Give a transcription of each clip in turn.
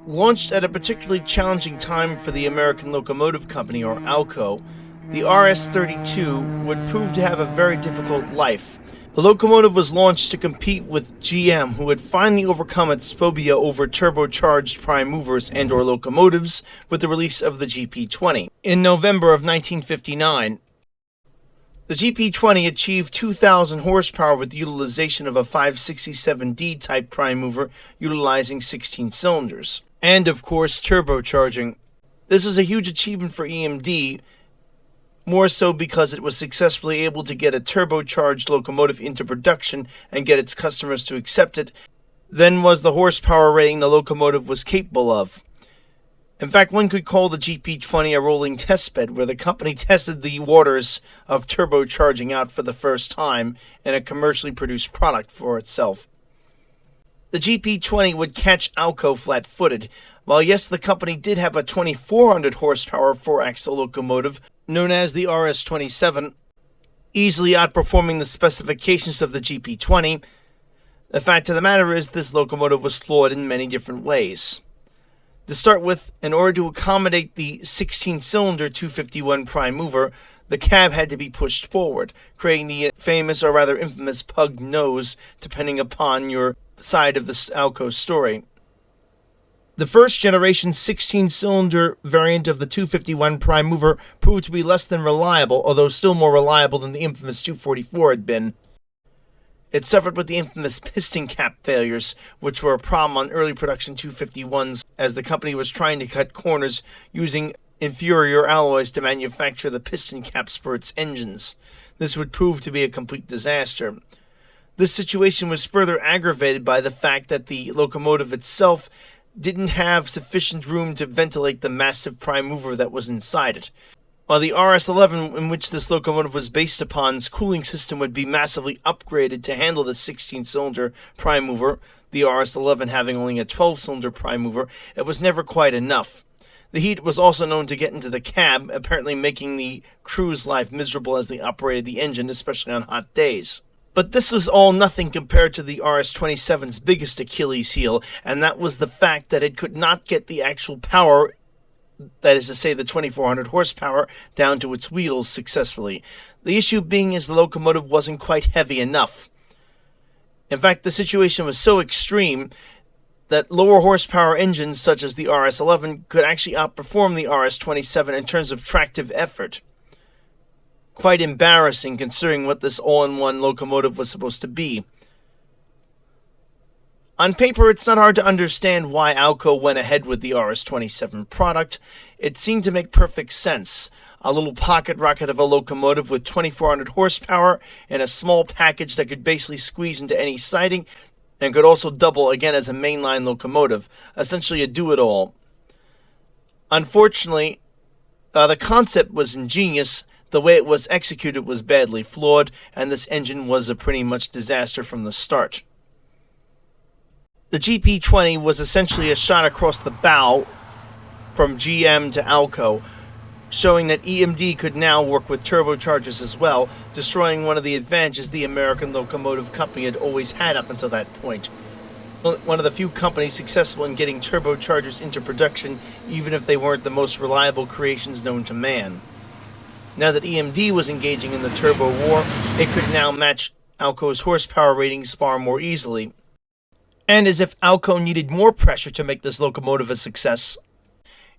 Launched at a particularly challenging time for the American Locomotive Company, or Alco, the RS-32 would prove to have a very difficult life. The locomotive was launched to compete with GM, who had finally overcome its phobia over turbocharged prime movers and/or locomotives with the release of the GP20. In November of 1959, the GP20 achieved 2,000 horsepower with the utilization of a 567D type prime mover utilizing 16 cylinders. And, of course, turbocharging. This was a huge achievement for EMD, more so because it was successfully able to get a turbocharged locomotive into production and get its customers to accept it, than was the horsepower rating the locomotive was capable of. In fact, one could call the GP20 a rolling testbed, where the company tested the waters of turbocharging out for the first time in a commercially produced product for itself. The GP20 would catch Alco flat-footed. While yes, the company did have a 2,400 horsepower 4-axle locomotive known as the RS-27, easily outperforming the specifications of the GP20, the fact of the matter is this locomotive was flawed in many different ways. To start with, in order to accommodate the 16-cylinder 251 prime mover, the cab had to be pushed forward, creating the famous or rather infamous pug nose, depending upon your side of the Alco story. The first generation 16-cylinder variant of the 251 prime mover proved to be less than reliable, although still more reliable than the infamous 244 had been. It suffered with the infamous piston cap failures, which were a problem on early production 251s, as the company was trying to cut corners using inferior alloys to manufacture the piston caps for its engines. This would prove to be a complete disaster. This situation was further aggravated by the fact that the locomotive itself didn't have sufficient room to ventilate the massive prime mover that was inside it. While the RS-11, in which this locomotive was based upon's cooling system would be massively upgraded to handle the 16-cylinder prime mover, the RS-11 having only a 12-cylinder prime mover, it was never quite enough. The heat was also known to get into the cab, apparently making the crew's life miserable as they operated the engine, especially on hot days. But this was all nothing compared to the RS-27's biggest Achilles heel, and that was the fact that it could not get the actual power, that is to say the 2,400 horsepower, down to its wheels successfully. The issue being is the locomotive wasn't quite heavy enough. In fact, the situation was so extreme that lower horsepower engines such as the RS-11 could actually outperform the RS-27 in terms of tractive effort. Quite embarrassing considering what this all-in-one locomotive was supposed to be. On paper, it's not hard to understand why Alco went ahead with the RS-27 product. It seemed to make perfect sense. A little pocket rocket of a locomotive with 2,400 horsepower and a small package that could basically squeeze into any siding and could also double again as a mainline locomotive, essentially a do-it-all. Unfortunately, the concept was ingenious. The way it was executed was badly flawed, and this engine was a pretty much disaster from the start. The GP20 was essentially a shot across the bow from GM to Alco, showing that EMD could now work with turbochargers as well, destroying one of the advantages the American Locomotive Company had always had up until that point. One of the few companies successful in getting turbochargers into production, even if they weren't the most reliable creations known to man. Now that EMD was engaging in the turbo war, it could now match Alco's horsepower ratings far more easily. And as if Alco needed more pressure to make this locomotive a success,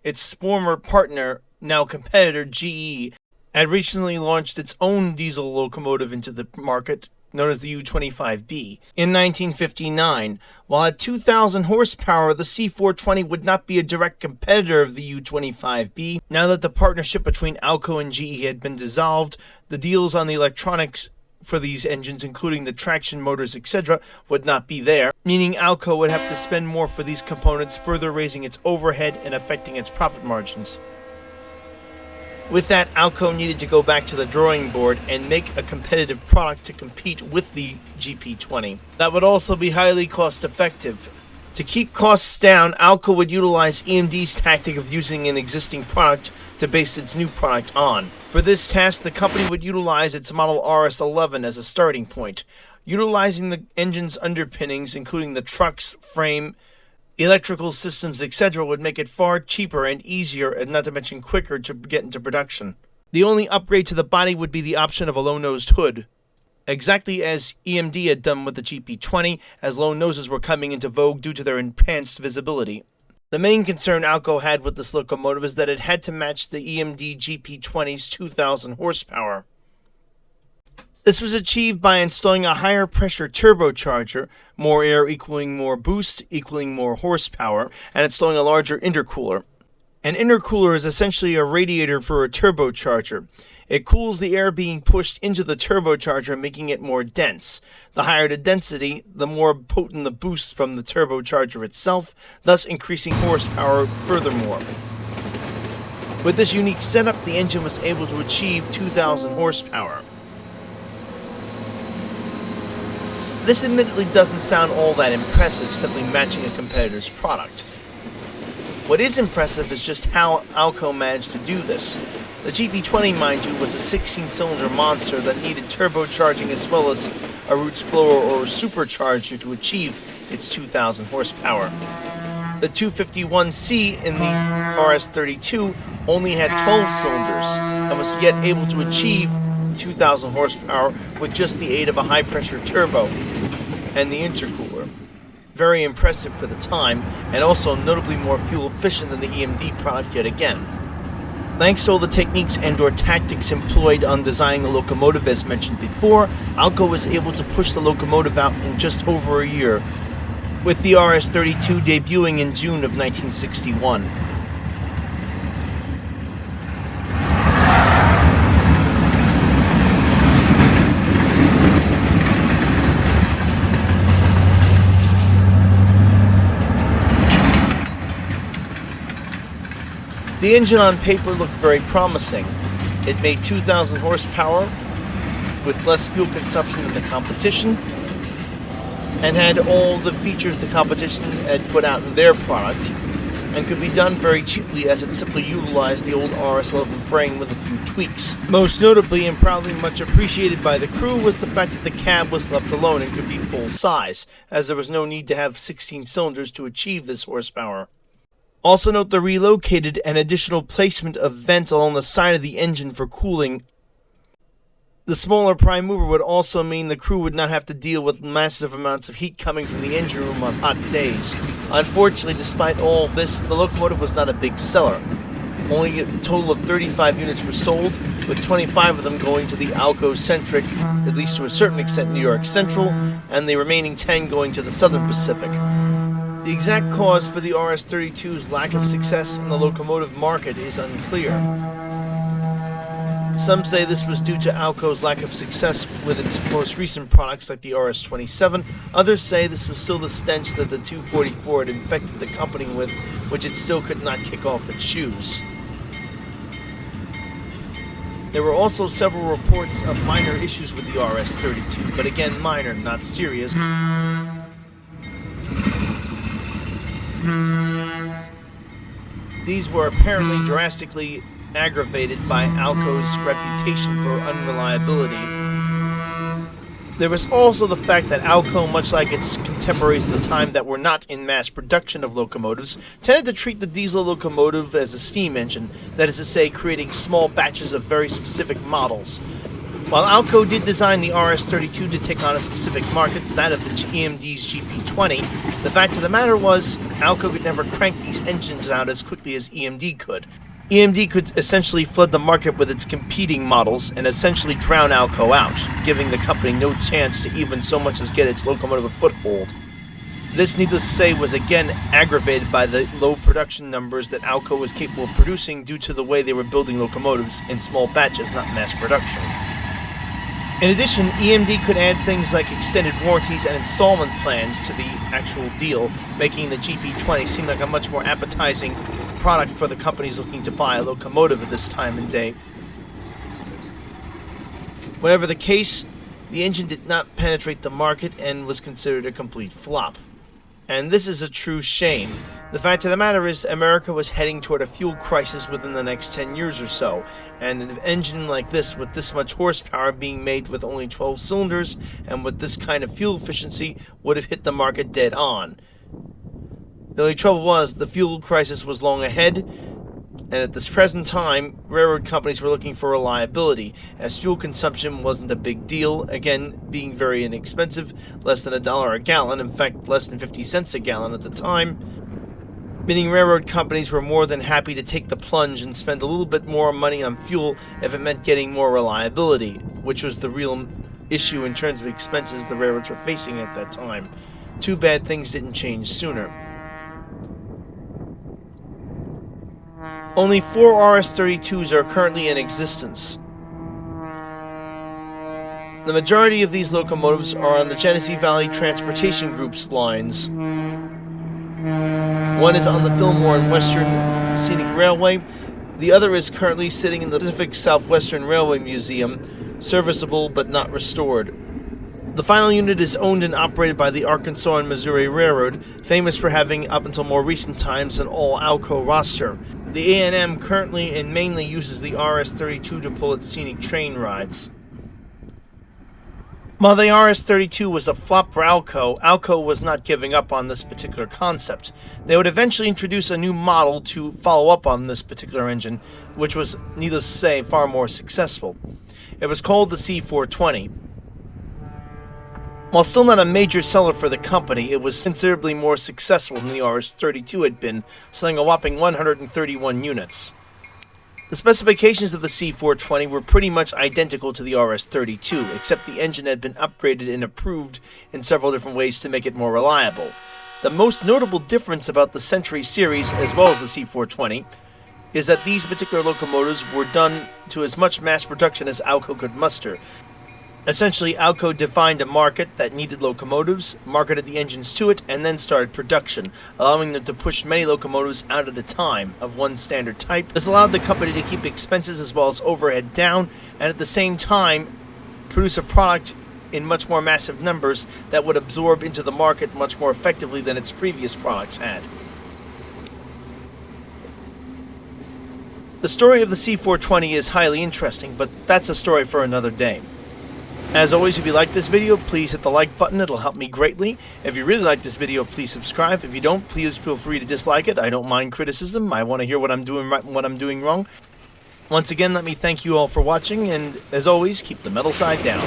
its former partner, now competitor GE, had recently launched its own diesel locomotive into the market, known as the U-25B. In 1959, while at 2,000 horsepower, the C420 would not be a direct competitor of the U-25B. Now that the partnership between Alco and GE had been dissolved, the deals on the electronics for these engines, including the traction motors, etc., would not be there, meaning Alco would have to spend more for these components, further raising its overhead and affecting its profit margins. With that, Alco needed to go back to the drawing board and make a competitive product to compete with the GP20. That would also be highly cost-effective. To keep costs down, Alco would utilize EMD's tactic of using an existing product to base its new product on. For this task, the company would utilize its model RS-11 as a starting point. Utilizing the engine's underpinnings, including the truck's frame, electrical systems, etc. would make it far cheaper and easier, and not to mention quicker, to get into production. The only upgrade to the body would be the option of a low-nosed hood, exactly as EMD had done with the GP20, as low noses were coming into vogue due to their enhanced visibility. The main concern Alco had with this locomotive is that it had to match the EMD GP20's 2,000 horsepower. This was achieved by installing a higher pressure turbocharger, more air equaling more boost, equaling more horsepower, and installing a larger intercooler. An intercooler is essentially a radiator for a turbocharger. It cools the air being pushed into the turbocharger, making it more dense. The higher the density, the more potent the boost from the turbocharger itself, thus increasing horsepower furthermore. With this unique setup, the engine was able to achieve 2,000 horsepower. This admittedly doesn't sound all that impressive, simply matching a competitor's product. What is impressive is just how Alco managed to do this. The GP20, mind you, was a 16-cylinder monster that needed turbocharging as well as a roots blower or supercharger to achieve its 2,000 horsepower. The 251C in the RS32 only had 12 cylinders and was yet able to achieve 2,000 horsepower with just the aid of a high-pressure turbo and the intercooler. Very impressive for the time, and also notably more fuel efficient than the EMD product yet again. Thanks to all the techniques and/or tactics employed on designing the locomotive as mentioned before, Alco was able to push the locomotive out in just over a year, with the RS32 debuting in June of 1961. The engine on paper looked very promising. It made 2,000 horsepower with less fuel consumption than the competition and had all the features the competition had put out in their product and could be done very cheaply as it simply utilized the old RS11 frame with a few tweaks. Most notably and probably much appreciated by the crew was the fact that the cab was left alone and could be full size, as there was no need to have 16 cylinders to achieve this horsepower. Also note the relocated and additional placement of vents along the side of the engine for cooling. The smaller prime mover would also mean the crew would not have to deal with massive amounts of heat coming from the engine room on hot days. Unfortunately, despite all this, the locomotive was not a big seller. Only a total of 35 units were sold, with 25 of them going to the Alco-centric, at least to a certain extent, New York Central, and the remaining 10 going to the Southern Pacific. The exact cause for the RS32's lack of success in the locomotive market is unclear. Some say this was due to Alco's lack of success with its most recent products like the RS27. Others say this was still the stench that the 244 had infected the company with, which it still could not kick off its shoes. There were also several reports of minor issues with the RS32, but again minor, not serious. These were apparently drastically aggravated by Alco's reputation for unreliability. There was also the fact that Alco, much like its contemporaries at the time that were not in mass production of locomotives, tended to treat the diesel locomotive as a steam engine, that is to say, creating small batches of very specific models. While Alco did design the RS32 to take on a specific market, that of the EMD's GP20, the fact of the matter was, Alco could never crank these engines out as quickly as EMD could. EMD could essentially flood the market with its competing models and essentially drown Alco out, giving the company no chance to even so much as get its locomotive a foothold. This, needless to say, was again aggravated by the low production numbers that Alco was capable of producing due to the way they were building locomotives in small batches, not mass production. In addition, EMD could add things like extended warranties and installment plans to the actual deal, making the GP20 seem like a much more appetizing product for the companies looking to buy a locomotive at this time and day. Whatever the case, the engine did not penetrate the market and was considered a complete flop. And this is a true shame. The fact of the matter is, America was heading toward a fuel crisis within the next 10 years or so, and an engine like this, with this much horsepower being made with only 12 cylinders, and with this kind of fuel efficiency, would have hit the market dead on. The only trouble was the fuel crisis was long ahead, and at this present time, railroad companies were looking for reliability, as fuel consumption wasn't a big deal, again, being very inexpensive, less than $1 a gallon, in fact, less than 50 cents a gallon at the time, meaning railroad companies were more than happy to take the plunge and spend a little bit more money on fuel if it meant getting more reliability, which was the real issue in terms of expenses the railroads were facing at that time. Too bad things didn't change sooner. Only 4 RS-32s are currently in existence. The majority of these locomotives are on the Genesee Valley Transportation Group's lines. One is on the Fillmore and Western Scenic Railway. The other is currently sitting in the Pacific Southwestern Railway Museum, serviceable but not restored. The final unit is owned and operated by the Arkansas and Missouri Railroad, famous for having, up until more recent times, an all-Alco roster. The A&M currently and mainly uses the RS-32 to pull its scenic train rides. While the RS-32 was a flop for Alco, Alco was not giving up on this particular concept. They would eventually introduce a new model to follow up on this particular engine, which was, needless to say, far more successful. It was called the C420. While still not a major seller for the company, it was considerably more successful than the RS-32 had been, selling a whopping 131 units. The specifications of the C420 were pretty much identical to the RS-32, except the engine had been upgraded and improved in several different ways to make it more reliable. The most notable difference about the Century series, as well as the C420, is that these particular locomotives were done to as much mass production as Alco could muster. Essentially, Alco defined a market that needed locomotives, marketed the engines to it, and then started production, allowing them to push many locomotives out at a time of one standard type. This allowed the company to keep expenses as well as overhead down, and at the same time produce a product in much more massive numbers that would absorb into the market much more effectively than its previous products had. The story of the C420 is highly interesting, but that's a story for another day. As always, if you like this video, please hit the like button. It'll help me greatly. If you really like this video, please subscribe. If you don't, please feel free to dislike it. I don't mind criticism. I want to hear what I'm doing right and what I'm doing wrong. Once again, let me thank you all for watching, and as always, keep the metal side down.